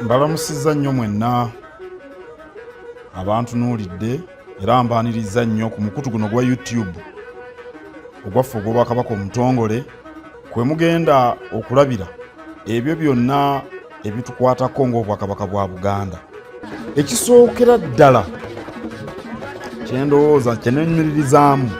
Mbalamusizza nnyo mwenna abantu nuulidde era mbaaniriza nnyo ku mukutu guno gwa YouTube ogwaffe ogw'Obwakabaka omutongole kwe mugenda okulabira ebyo byonna ebitukwatako ng'Obwakabaka bwa Buganda. Ekisookera ddala kye ndowooza kye neenyumirizaamu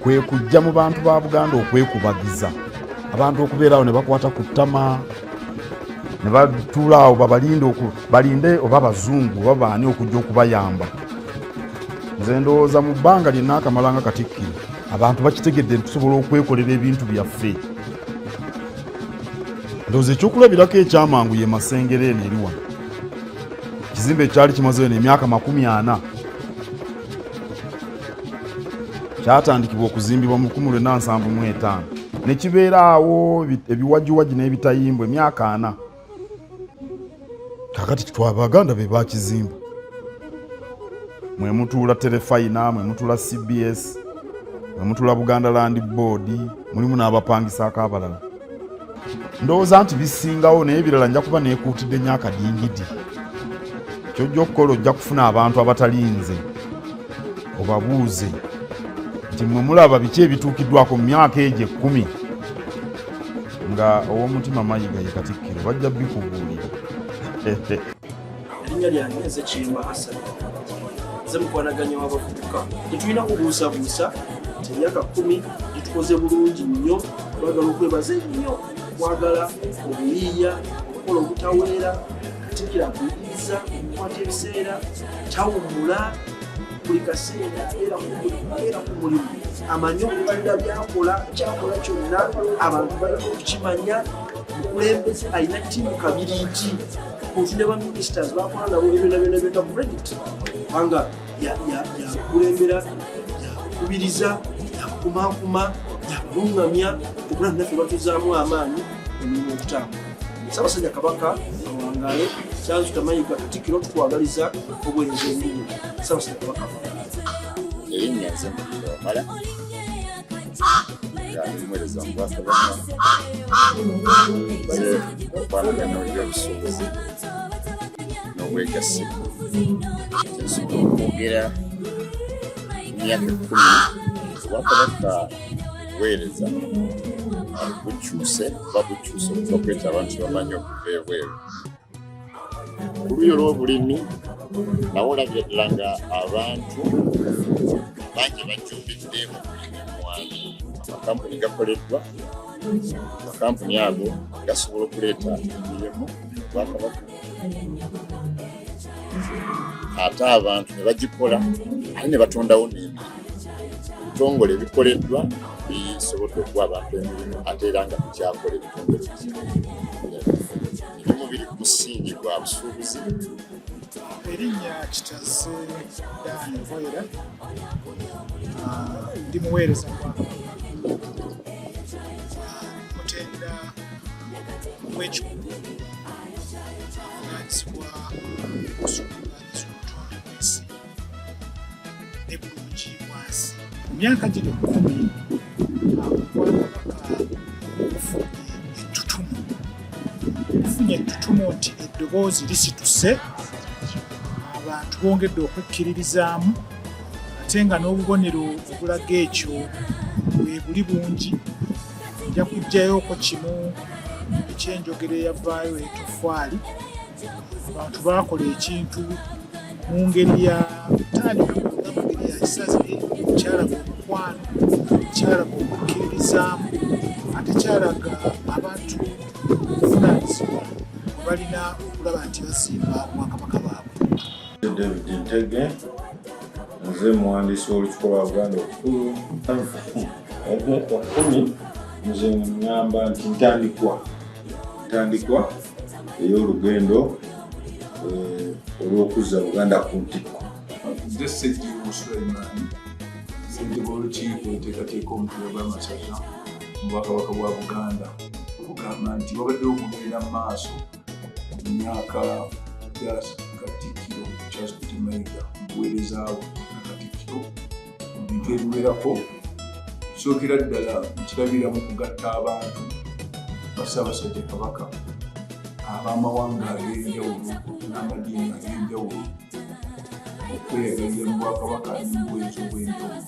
kwe kujja mu bantu ba Buganda okwekubagiza abantu okubeerawo ne bakwata ku ttama ne batuula awo balinde oba abazungu oba baani okujja okubayamba. Nze ndowooza mu bbanga lyonna akamala nga Katikkiro abantu bakitegedde ntusobola okwekolera ebintu byaffe. Ndowooza ekyokulabirako ekyamangu ye Masengere eno eri wano. Ekizimbe ekyali kimazeyo n'emyaka 40 kyatandikibwa okuzimbibwa mu 1975 ne kibeera awo ebiwajiwaji n'ebitayimbwa emyaka 4. Kakati Abaganda be bakizimba. Mwe mutuula Terefayina, mwe mutuula CBS, mwe mutuula Buganda Land Board, mulimu n'abapangisaako abalala. Ndowooza nti bisingawo naye ebirala nja kuba neekuutidde nnyo akadingidi. Ky'ojja okukola ojja kufuna abantu abatalinze obabuuze nti mwe mulaba biki ebituukiddwako mu myaka egyo 10 nga ow'omutima Mayiga ye Katikkiro bajja bikubuulira. Erinnya lyange nze Kiyimba Hassan. Nze mukwanaganya w'abavubuka. Tetulina kubuusabuusa nti emyaka 10 gitukoze bulungi nnyo, twagala okwebaza ennyo, kwagala obuyiiya, okukola obutaweera, Katikkiro akuyiriza okukwata ebiseera, tawummula buli kaseera era ku mulimu. Amanyi okutunda kyakola kyonna, abantu balina okukimanya. Mukulembeze alina ttiimu kabiriiti otune ba ministers bakola nabo ebyonna byonna credit kubanga yakulembera yakubiriza yakukumakuma yakulungamya okula naffe batuzaamu amaanyi omulimu okutambula. Ssaabasajja Kabaka awangaale Charles Peter Mayiga Katikkiro tukwagaliza obuweereza obulungi. Ssaabasajja Kabaka erinnya nze Mala mwereza mu Bwakabaka okwanagana ebyobusuubuzi n'obwegassi. Nsobola okwogera emyaka 10 Obwakabaka buweereza bukyuse okuva kweta abantu bamanyi okuva ebweru. Ku luuyi olw'obulimi nawo olabira ddala nga abantu bangi bajjumbidde mu kulima emmwanyi. Amakampuni gakoleddwa, amakampuni ago gasobola okuleeta emirimu Bwakabaka. Ate abantu ne bagikola ate ne batondawo n'emirimu. Ebitongole ebikoleddwa bisobodde okuwa abantu emirimu ate era nga tukyakola ebitongole bizibu. Ebirimu biri ku musingi gwa busuubuzi. Erinnya Kitaze Dani Bwera, ndi muweereza mutenda w'ekikugu avunaanyizibwa okusuluŋŋaanyiza obutonde bw'ensi ne bulungi bwansi. Mu myaka gino 10 Obwakabaka bufunye ettutumu nti eddoboozi lisituse, abantu bongedde okwekkiririzaamu ate nga n'obubonero obulaga ekyo bwe buli bungi. Nja kuggyayoko kimu ekyenjogera eyavaayo etoffaali. Abantu baakola ekintu mu ngeri ya butandika mu ngeri ya kisaze, kyalaga omukwano, kyalaga okwekkiririzaamu ate kyalaga abantu okuvunaanyizibwa bwe balina okulaba nti bazimba Obwakabaka baabwe. David Ntege, nze muwandiisi w'olukiiko lwa Buganda olukulu. Emyaka 10 nze ngamba nti ntandikwa ey'olugendo olw'okuzza Buganda ku ntikko. Nze Sejjirwa Sulaiman, ssentebe w'olukiiko enteekateeka omupiira gw'amasaza mu Bwakabaka bwa Buganda. Okugamba nti wabadde okugenda mu maaso mu myaka ya Katikkiro Charles Peter Mayiga obuweereza bwe na Katikkiro mu bintu ebiwerako. Kisookera ddala nkirabira mu kugatta abantu ba Ssaabasajja Kabaka ab'amawanga ag'enjawulo n'amadiini ag'enjawulo okweyagalira mu bwakabaka n'obwezo obw'enjawulo.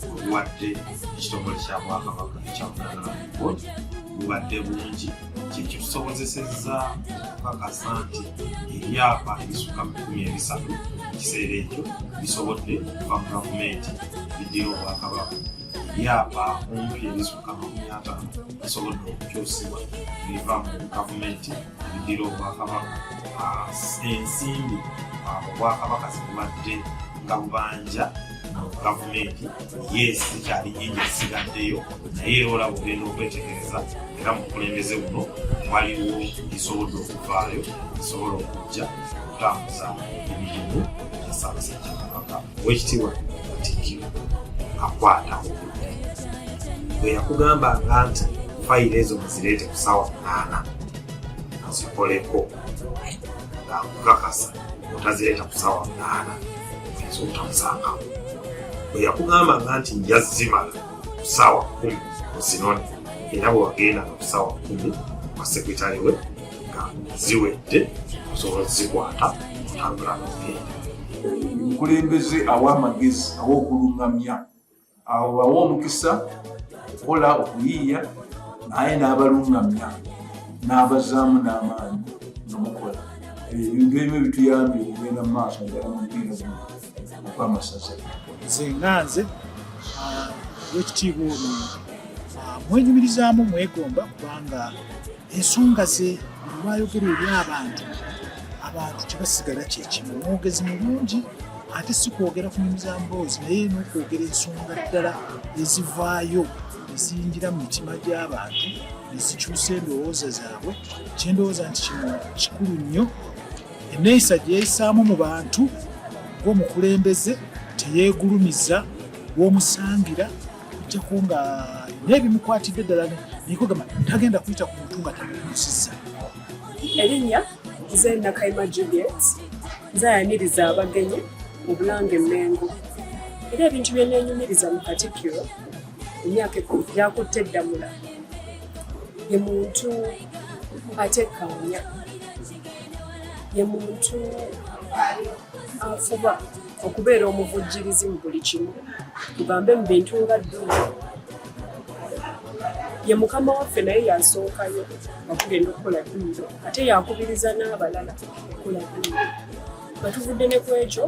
Obulwadde ekitongole kya bwakabaka ekya Buganda Land Board bubadde bungi, kyekyo tusobozesezza okukakasa nti ebyapa ebisukka mu 13 mu kiseera ekyo bisobodde okuva mu gavumenti biddira obwakabaka. Ebyapa kumpi ebisukka mu 50 bisobodde okukyusibwa biva mu gavumenti biddira obwakabaka. Ensimbi obwakabaka zibadde nga bubanja gavumenti zikyali nyingi zisigaddeyo, naye era olaba ogenda okwetegereza era mu bukulembeze buno waliwo ebisobodde okuvaayo bisobola okujja okutambuza emirimu gya Ssaabasajja Kabaka. Oweekitiibwa Katikkiro akwatawo bwe yakugambanga nti fayiro ezo muzireete ku ssaawa 8 zikoleko ng'akukakasa otazireeta ku ssaawa 8 oyinza obutamusangawo. Bwe yakugambanga nti nja zimala ku ssaawa 10 ozinone, era bwe wagendanga ku ssaawa 10 kwa sekretale we nga ziwedde osobola ozikwata otambula n'ogenda. Omukulembeze awa amagezi aw'okulungamya, awo bawa omukisa okukola okuyiiya, naye n'abalungamya n'abazaamu n'amaanyi n'omukola. Ebintu ebimu bituyambye okugenda mu maaso ddala mu mupiira guno okw'amasaza. Nze nganze Oweekitiibwa ono mwenyumirizaamu mwegomba kubanga ensonga ze lwayogera eri abantu tebasigala kyekimu. Mwogezi mulungi ate si kwogera kunyumiza mboozi naye n'okwogera ensonga ddala ezivaayo eziyingira mu mitima gy'abantu ezikyusa endowooza zaabwe. Kyendowooza nti kino kikulu nnyo. Enneeyisa gyeyisaamu mu bantu ng'omukulembeze teyeegulumiza w'omusangira kujjako nga n'ebimukwatidde ddala nikugamba tagenda kuyita ku muntu nga tamukumusizza. Erinnya nze Nakayima Juliet, nzayaniriza abagenyi mu Bulange Mmengo. Era ebintu bye neenyumiriza mu Katikkiro emyaka 10 yakutte DDAMULA. Ye muntu atekkaanya, ye muntu afuba okubeera omuvujjirizi mu buli kimu, tugambe mu bintu nga ddungu. Ye mukama waffe naye yasookayo nga tugenda okukola ddungu, ate yakubiriza n'abalala okukola ddungu. Nga tuvudde ne ku ekyo,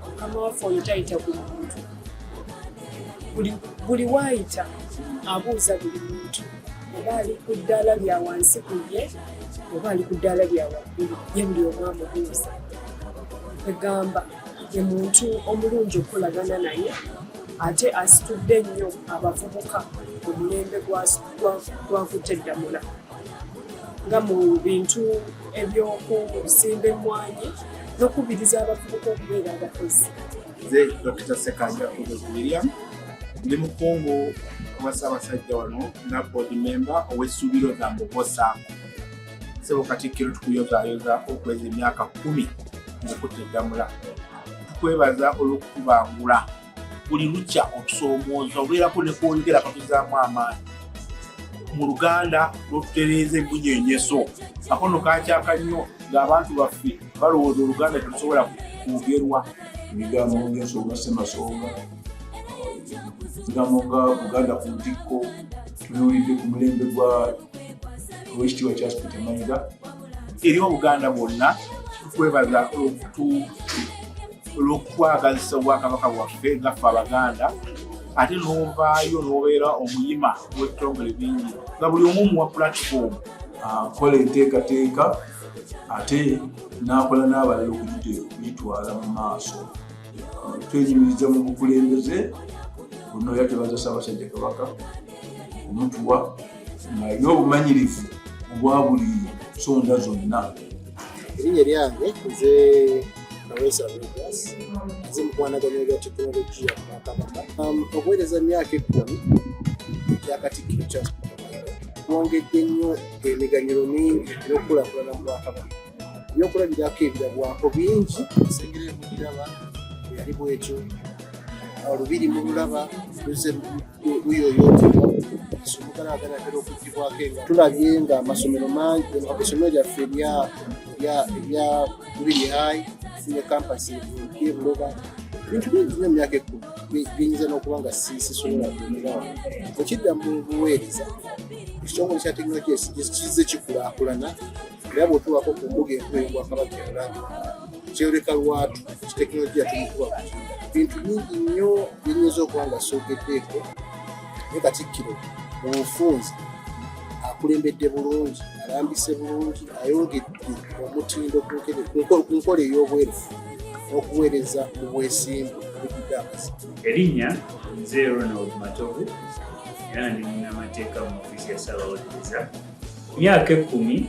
mukama waffe oyo tayita buli muntu. Buli waayita abuuza buli muntu oba ali ku ddaala lya wansi ku ye oba ali ku ddaala lya waggulu, ye buli omu amubuuza. Egamba ye muntu omulungi okukolagana naye, ate asitudde nnyo abavubuka omulembe gwakutte DDAMULA nga mu bintu eby'okusimba emmwanyi n'okubiriza abavubuka okubeera abakozi. Nze Dr. Sekanja William, ndi mukungu wa Ssaabasajja wano na board member ow'essuubiro za Mbogosaako. Ssebo Katikkiro tukuyozaayoza okweza emyaka 10 ng'okutte DDAMULA. Tukwebaza olw'okutubangula buli lukya otusoomooza obeerako ne kwongera katuzaamu amaanyi mu Luganda lw'otutereeza embunyenyeso. Akono kakyaka nnyo ng'abantu baffe balowooza Oluganda terusobola kwogerwa. Ebigambo ng'ensonga ssemasonga, ebigambo nga Buganda ku ntikko, tubiwulidde ku mulembe gwa Oweekitiibwa Charles Peter Mayiga. Eri Obuganda bwonna tukwebaza olw'okutwagazisa obwakabaka bwaffe nga ffe Abaganda, ate n'ovaayo n'obeera omuyima w'ebitongole bingi nga buli omu muwa platform akola enteekateeka ate n'akola n'abalala okugitwala mu maaso. Twenyumiriza mu bukulembeze buno era twebaza Ssaabasajja Kabaka omutuwa ng'alina obumanyirivu obwa buli nsonda zonna. Erinnya lyange nze Nawesa Vegas, nze mukwanaganya ebya tekinologiya mu Kabaka. Okuweereza emyaka 10 ya Katikkiro Charles Peter Mayiga twongedde nnyo emiganyiro mingi n'okukulaakulana mu Bwakabaka. Ebyokulabirako ebirabwako bingi, esengere mugiraba yali bwekyo. olubiri mu lulaba luze luyoyotebwa somukana aganatera okuggibwako enga tulabye nga amasomero mangi essomero lyaffe lya lubiri hayi funye kampasi y'ebuloba bintu bingi nnyo emyaka 10 biyinza n'okuba nga sisobola kunyirawo ekidda mu buweereza ekitongole kya tekinologiya kize kikulaakulana era bw'otuwako ku mbuga enkulu y'obwakabaka olanga kyoleka lwatu kitekinologiya tumukuba bintu bingi nnyo biyinza okuba nga soogeddeeko naye Katikkiro mu bufunze akulembedde bulungi alambise bulungi ayongedde omutindo ku nkola ey'obwerufu n'okuweereza mu bwesimbu bujjudde amazima. Erinnya nze Ronald Matovu era ndi munnamateeka mu ofiisi ya Ssaabawolereza. Myaka 10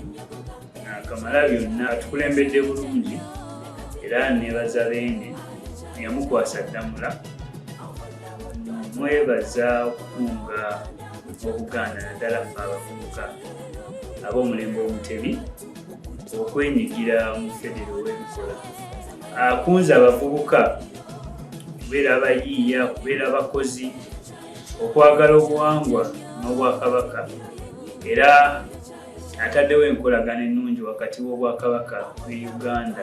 akamala byonna atukulembedde bulungi era nebaza Beene yamukwasa Ddamula mwebaza okukunga Obuganda naddala ffe abavubuka ab'omulembe Omutebi okwenyigira mu federo w'ebikola. Akunze abavubuka kubeera abayiiya, kubeera abakozi, okwagala obuwangwa n'Obwakabaka era ataddewo enkolagana ennungi wakati w'Obwakabaka bwe Uganda.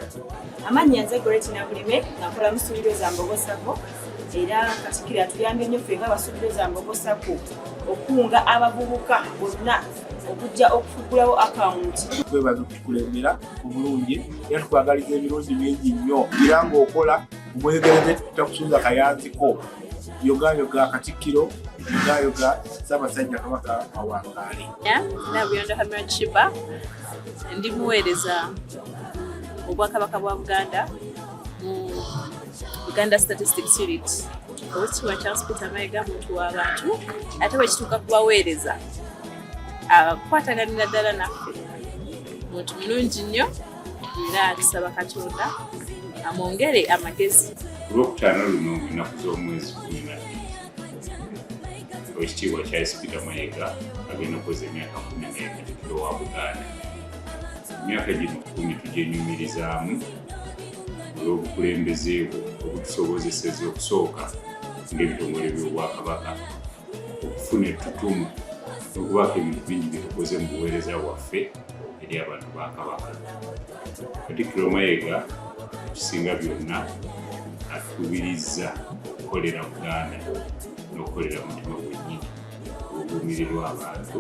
Amannya nze Goretina Bulime nakola mu ssomero za Mbogo Sacco era Katikkiro atuyambye nnyo ffe ng'abasuubizo za Mbogo Sacco okunga abavubuka bonna okujja okufugulawo akawunti. Twebaza okutukulembera obulungi era tukwagaliza ebirungi bingi nnyo era ng'okola omwegereze tutakusuuza kayanziko yogayoga Katikkiro yogayoga Ssaabasajja Kabaka awangaale. Nabuyonjo Hamira Chiba ndi muweereza Obwakabaka bwa Buganda mu Uganda Statistics Unit. Katikkiro Charles Peter Mayiga muntu w'abantu ate bwe kituuka kubaweereza akwataganira ddala naffe muntu mulungi nnyo era tusaba Katonda amwongere amagezi. Olwokutaano luno ennaku z'omwezi 12 Oweekitiibwa Charles Peter Mayiga agenda okuweza emyaka 10 Katikkiro wa Buganda. Emyaka gino 10 tugyenyumirizaamu olw'obukulembeze bwe obutusobozeseza okusooka ng'ebitongole by'Obwakabaka okufuna ettutumu n'okubaako ebintu bingi bye tukoze mu buweereza bwaffe eri abantu ba Kabaka. Katikkiro Mayiga ekisinga byonna atukubirizza okukolera Buganda n'okukolera mutima gwennyini obuguumirirwa abantu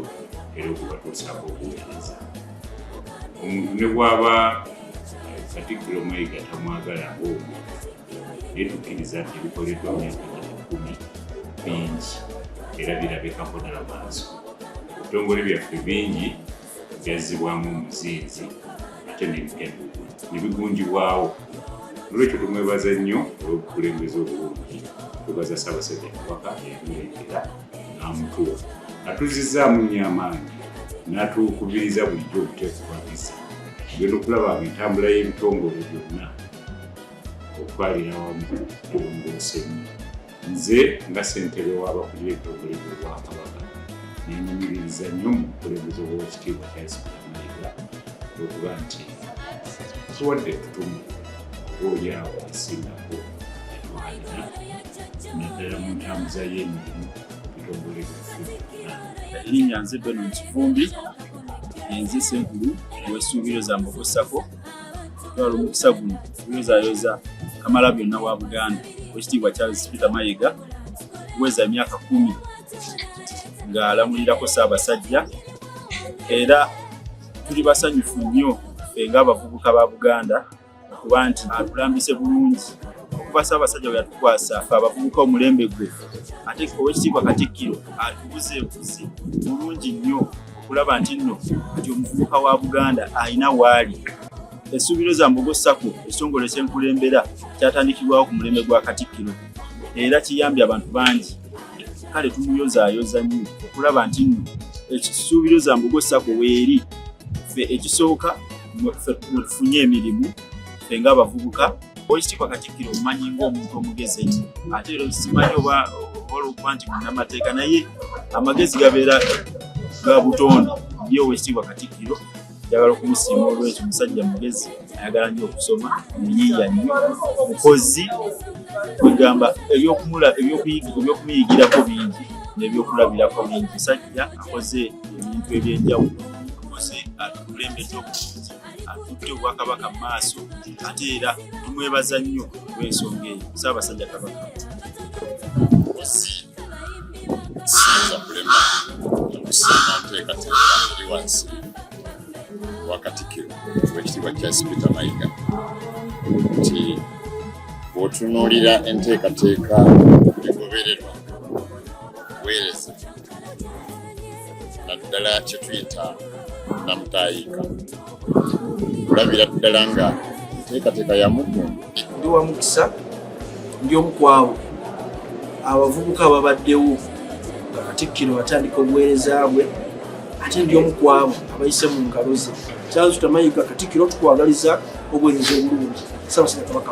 era okubatuusaako obuweereza. Omuntu ne bw'aba Katikkiro Mayiga tamwagala ng'omuntu naye tukkiriza nti ebikoleddwa mu myaka 10 bingi era birabikako ddala maaso. Ebitongole byaffe bingi byazzibwamu omuzinzi ate ne bigunjibwawo. Olwekyo tumwebaza nnyo olw'obukulembeze obulungi. Twebaza Ssaabasajja Kabaka eyamulengera n'amutuwa atuzizzaamu nnyo amaanyi n'atukubiriza bulijjo obuteekubagisa tugenda okulaba entambula y'ebitongole byonna okutwalira wamu tulongoose nnyo. Nze nga ssentebe w'abakulira ebitongole by'Obwakabaka nenyumiririza nnyo mu bukulembeze bw'Oweekitiibwa Charles Peter Mayiga okuba nti tuwadde ettutumu obaolyawo esingako etwalira naddala mu ntambuza y'emirimu ebitongole byaffe. Erinnya nze Beno Kivumbi enze Ssenkulu ow'essuubiro za Mbogo Sacco twala omukisa guno okuyozaayoza Kamalabyonna wa Buganda Oweekitiibwa Charles Peter Mayiga okuweza emyaka 10 ng'alamulirako Ssaabasajja era tuli basanyufu nnyo ffe ng'abavubuka ba Buganda okuba nti atulambise bulungi okuva Ssaabasajja bwe yatukwasa ffe abavubuka omulembe gwe ate Oweekitiibwa Katikkiro atubuzeebuze bulungi nnyo okulaba nti nno kati omuvubuka wa Buganda alina waali. Essuubiro za Mbogo Sacco ekitongole ky'enkulembera kyatandikibwawo ku mulembe gwa Katikkiro era kiyambye abantu bangi. Kale tumuyozaayoza nnyo okulaba nti nno ekisuubiro za Mbogo Sacco weeri ffe ekisooka mwe tufunye emirimu ffe ng'abavubuka. Oweekitiibwa Katikkiro omumanyi ng'omuntu omugezi ennyo ate era simanyi oba olwokuba nti munnamateeka naye amagezi gabeera ga butonde. Ye Oweekitiibwa Katikkiro njagala okumusiima olw'ekyo musajja mugezi ayagala nnyo okusoma neyiiya nnyo mukozi kwegamba ebyokumuyigirako bingi n'ebyokulabirako bingi. Musajja akoze ebintu ebyenjawulo, akoze atukulembedde obulungi, atutte obwakabaka mu maaso, ate era tumwebaza nnyo olw'ensonga eyo. Ssaabasajja Kabaka sinza kulema okusiima nteekateeka eri wansi wa Katikkiro Oweekitiibwa Charles Peter Mayiga nti bw'otunuulira enteekateeka egobererwa okuweereza naddala kye tuyita namutayiika, kulabira ddala nga enteekateeka ya muggundu. Ndi wa mukisa, ndi omu ku abo abavubuka ababaddewo nga Katikkiro atandika obuweereza bwe, ate ndi omu ku abo abayise mu ngalo ze. Charles Peter Mayiga, Katikkiro tukwagaliza obuweereza obulungi. Ssaabasajja Kabaka.